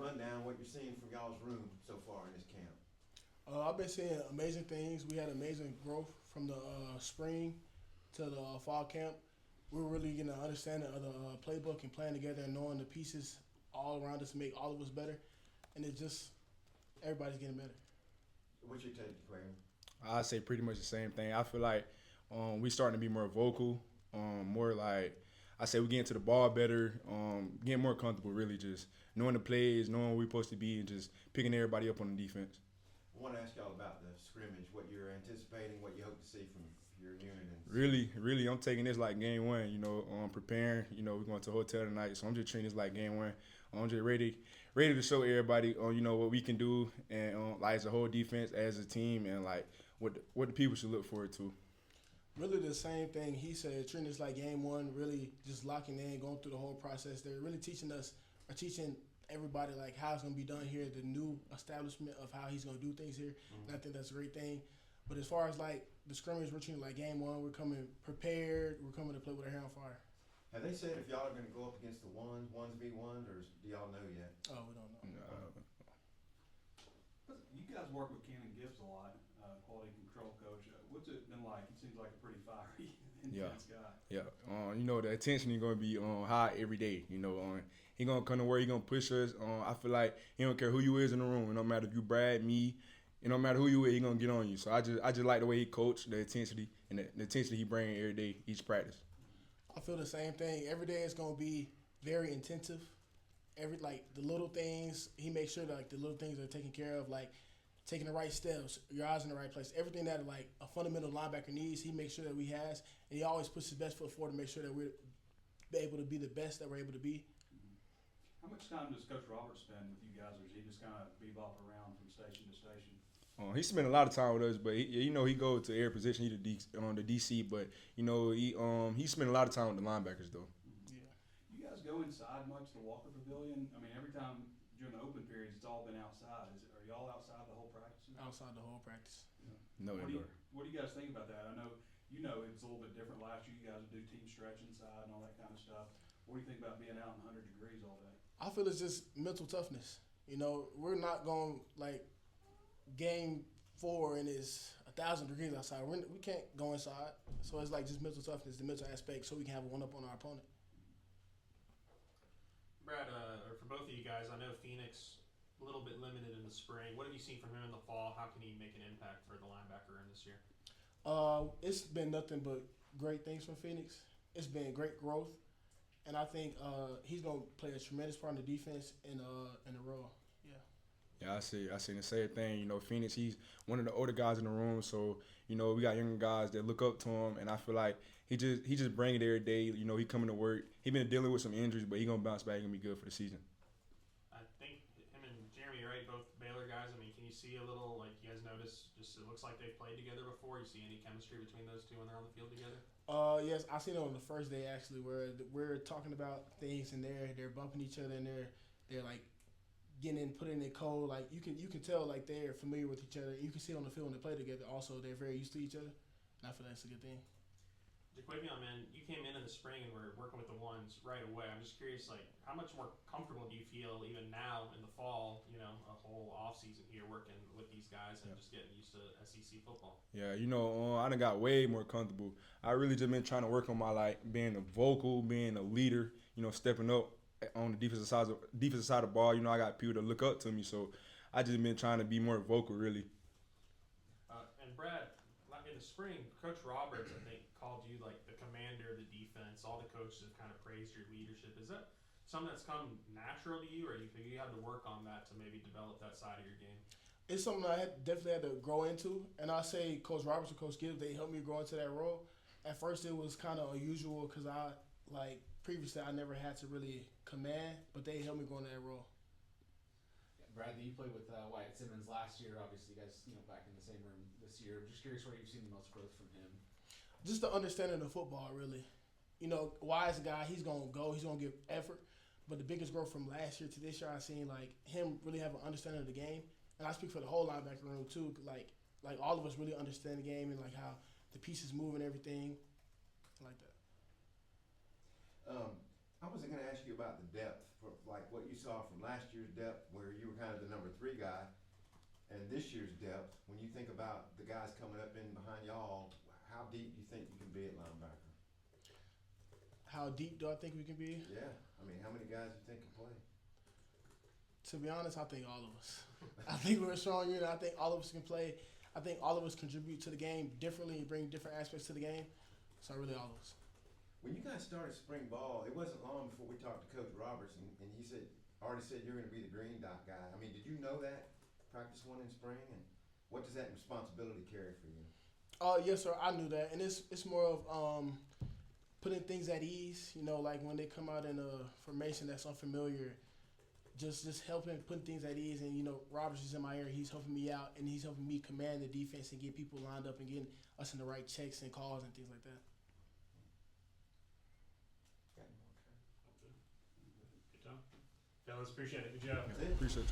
rundown what you're seeing from y'all's room so far in this camp. I've been seeing amazing things. We had amazing growth from the spring to the fall camp. We're really getting an understanding of the playbook and playing together and knowing the pieces all around us to make all of us better. And it's just everybody's getting better. What's your take, Quayle? I say pretty much the same thing. I feel like we starting to be more vocal, more like I say we get into the ball better, getting more comfortable. Really, just knowing the plays, knowing where we're supposed to be, and just picking everybody up on the defense. I want to ask y'all about the scrimmage, what you're anticipating, what you hope to see from your unit. Really, I'm taking this like game one. Preparing. We're going to a hotel tonight, so I'm just treating this like game one. I'm just ready to show everybody, what we can do, and like as a whole defense, as a team, and like what the people should look forward to. Really the same thing he said, treating this like game one, really just locking in, going through the whole process. They're really teaching everybody like how it's going to be done here, the new establishment of how he's going to do things here. And I think that's a great thing. But as far as like the scrimmage, we're treating it like game one. We're coming prepared. We're coming to play with our hair on fire. Have they said if y'all are going to go up against the ones v ones, or do y'all know yet? Oh, we don't know. You guys work with Cannon Gibbs a lot, quality control coach. What's it been like? He seems like a pretty fiery, intense guy. Yeah. The attention is going to be high every day. He going to come to work. He going to push us. I feel like he don't care who you is in the room. It don't matter if you Brad, me. It don't matter who you is. He going to get on you. So I just like the way he coached, the intensity, and the intensity he bring every day, each practice. I feel the same thing. Every day it's going to be very intensive. The little things, he makes sure that like the little things are taken care of, like taking the right steps, your eyes in the right place. Everything that like a fundamental linebacker needs, he makes sure that we has, and he always puts his best foot forward to make sure that we're able to be the best that we're able to be. How much time does Coach Roberts spend with you guys, or is he just kind of bebop around from station to station? He spent a lot of time with us, but he goes to every position. He the DC, but he spent a lot of time with the linebackers though. Yeah. You guys go inside much, the Walker Pavilion? I mean, every time during the open periods, it's all been outside. Are y'all outside the whole practice? Outside the whole practice. Yeah. No indoor. What do you guys think about that? I know it's a little bit different last year. You guys would do team stretch inside and all that kind of stuff. What do you think about being out in 100 degrees all day? I feel it's just mental toughness. We're not going like game 4 and it's 1,000 degrees outside. We can't go inside. So it's like just mental toughness, the mental aspect, so we can have a one-up on our opponent. Brad, or for both of you guys, I know Phoenix a little bit limited in the spring. What have you seen from him in the fall? How can he make an impact for the linebacker room this year? It's been nothing but great things from Phoenix. It's been great growth, and I think he's gonna play a tremendous part in the defense in the role. Yeah, I see the same thing. Phoenix, he's one of the older guys in the room, so we got younger guys that look up to him, and I feel like he just bring it every day. He coming to work. He been dealing with some injuries, but he gonna bounce back and be good for the season. I think him and Jeremy, right, both Baylor guys. I mean, can you see a little, like, you guys notice? Just it looks like they've played together before. You see any chemistry between those two when they're on the field together? Yes, I seen it on the first day actually, where we're talking about things and they're bumping each other and they're like putting in code. Like you can tell like they're familiar with each other. You can see it on the field when they play together. Also, they're very used to each other, and I feel that's a good thing. Jaquavion, man, you came in the spring and were working with the ones right away. I'm just curious, like, how much more comfortable do you feel even now in the fall? A whole off season here working with these guys and just getting used to SEC football. Yeah, I done got way more comfortable. I really just been trying to work on my being a vocal, being a leader. Stepping up on the defensive side of the ball. I got people to look up to me, so I just been trying to be more vocal, really. And Brad, in the spring, Coach Roberts, I think, called you like the commander of the defense. All the coaches have kind of praised your leadership. Is that something that's come natural to you, or you think you had to work on that to maybe develop that side of your game? It's something I definitely had to grow into, and I say Coach Roberts and Coach Gibbs, they helped me grow into that role. At first, it was kind of unusual because previously I never had to really command, but they helped me grow into that role. Bradley, you played with Wyatt Simmons last year. Obviously, you guys, back in the same room this year. I'm just curious where you've seen the most growth from him. Just the understanding of football, really. Wyatt's a guy, he's going to go, he's going to give effort. But the biggest growth from last year to this year, I've seen, him really have an understanding of the game. And I speak for the whole linebacker room, too. Like all of us really understand the game and, how the pieces move and everything like that. I was gonna ask you about the depth, for like what you saw from last year's depth, where you were kind of the number 3 guy, and this year's depth. When you think about the guys coming up in behind y'all, how deep do you think you can be at linebacker? How deep do I think we can be? Yeah, I mean, how many guys do you think can play? To be honest, I think all of us. I think we're a strong unit. I think all of us can play. I think all of us contribute to the game differently and bring different aspects to the game. So really all of us. When you guys started spring ball, it wasn't long before we talked to Coach Roberts, and he already said you're going to be the green dot guy. I mean, did you know that practice 1 in spring, and what does that responsibility carry for you? Yes, sir. I knew that, and it's more of putting things at ease. You know, like when they come out in a formation that's unfamiliar, just helping putting things at ease. And you know, Roberts is in my ear. He's helping me out, and he's helping me command the defense and get people lined up and getting us in the right checks and calls and things like that. Good job. Fellas, appreciate it. Good job. That's it. Appreciate you.